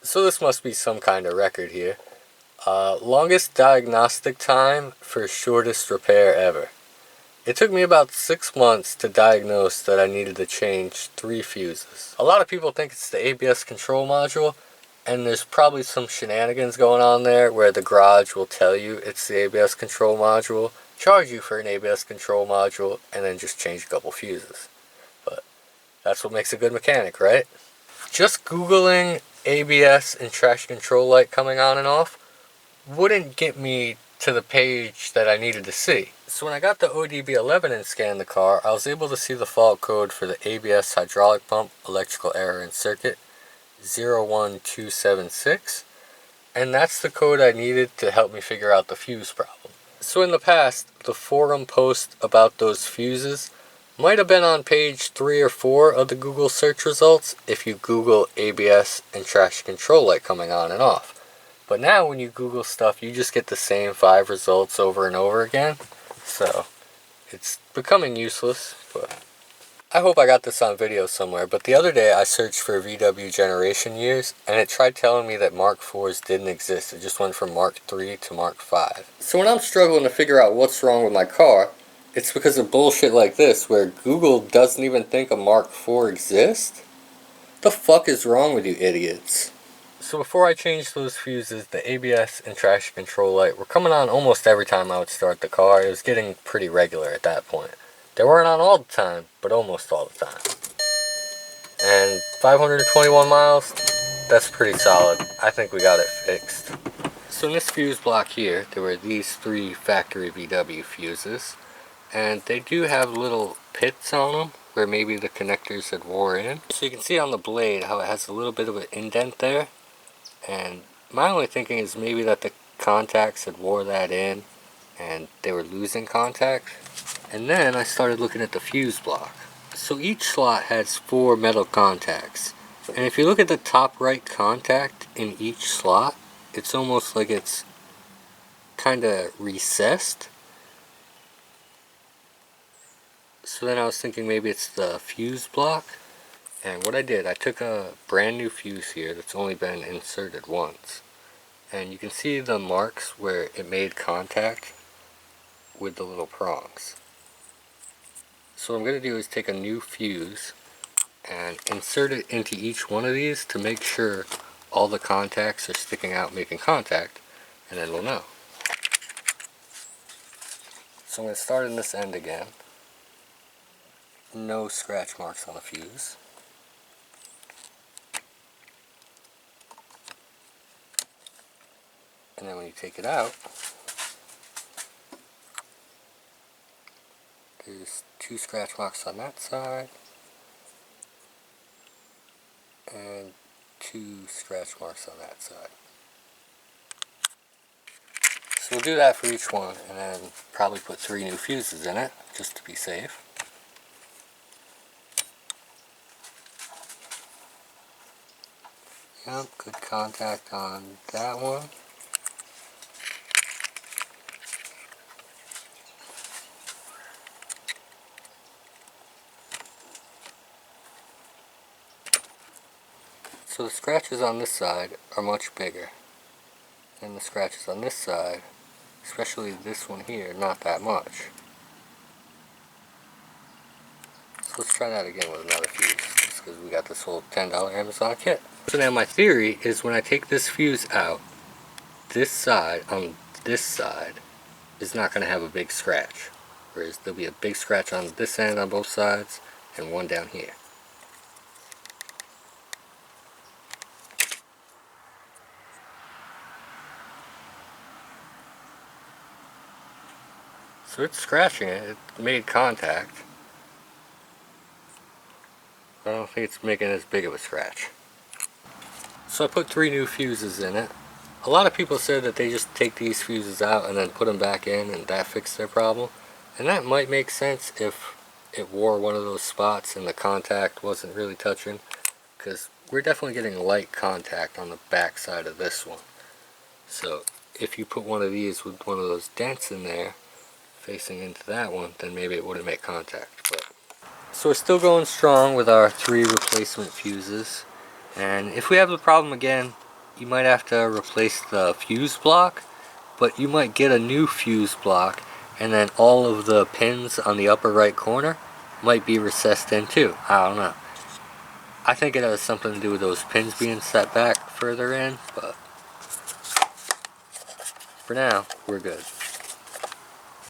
So this must be some kind of record here. Longest diagnostic time for shortest repair ever. It took me about 6 months to diagnose that I needed to change 3 fuses. A lot of people think it's the ABS control module, and there's probably some shenanigans going on there where the garage will tell you it's the ABS control module, charge you for an ABS control module, and then just change a couple fuses. But that's what makes a good mechanic, right? Just Googling ABS and traction control light coming on and off wouldn't get me to the page that I needed to see. So when I got the ODB11 and scanned the car, I was able to see the fault code for the ABS hydraulic pump electrical error in circuit 01276, and that's the code I needed to help me figure out the fuse problem. So in the past, the forum post about those fuses might have been on page 3 or 4 of the Google search results if you Google ABS and traction control light coming on and off. But now when you Google stuff, you just get the same 5 results over and over again. So it's becoming useless, but I hope I got this on video somewhere. But the other day I searched for VW generation years, and it tried telling me that Mark 4s didn't exist. It just went from Mark 3 to Mark 5. So when I'm struggling to figure out what's wrong with my car, it's because of bullshit like this, where Google doesn't even think a Mark 4 exists? The fuck is wrong with you idiots? So before I changed those fuses, the ABS and traction control light were coming on almost every time I would start the car. It was getting pretty regular at that point. They weren't on all the time, but almost all the time. And 521 miles, that's pretty solid. I think we got it fixed. So in this fuse block here, there were these 3 factory VW fuses. And they do have little pits on them where maybe the connectors had wore in. So you can see on the blade how it has a little bit of an indent there. And my only thinking is maybe that the contacts had wore that in and they were losing contact. And then I started looking at the fuse block. So each slot has 4 metal contacts. And if you look at the top right contact in each slot, it's almost like it's kind of recessed. So then I was thinking maybe it's the fuse block. And what I did, I took a brand new fuse here that's only been inserted once. And you can see the marks where it made contact with the little prongs. So what I'm going to do is take a new fuse and insert it into each one of these to make sure all the contacts are sticking out making contact, and then we'll know. So I'm going to start in this end again. No scratch marks on the fuse. And then when you take it out, there's 2 scratch marks on that side and 2 scratch marks on that side. So we'll do that for each one and then probably put 3 new fuses in it just to be safe. Yep, good contact on that one. So the scratches on this side are much bigger than the scratches on this side, especially this one here, not that much. So let's try that again with another fuse, just because we got this whole $10 Amazon kit. So now my theory is when I take this fuse out, this side on this side is not going to have a big scratch, whereas there'll be a big scratch on this end on both sides and one down here. So it's scratching it, it made contact. I don't think it's making as big of a scratch. So I put 3 new fuses in it. A lot of people said that they just take these fuses out and then put them back in and that fixed their problem. And that might make sense if it wore one of those spots and the contact wasn't really touching, because we're definitely getting light contact on the back side of this one. So if you put one of these with one of those dents in there facing into that one, then maybe it wouldn't make contact. But so we're still going strong with our 3 replacement fuses, and if we have the problem again, you might have to replace the fuse block, but you might get a new fuse block, and then all of the pins on the upper right corner might be recessed in too. I don't know. I think it has something to do with those pins being set back further in, but for now, we're good.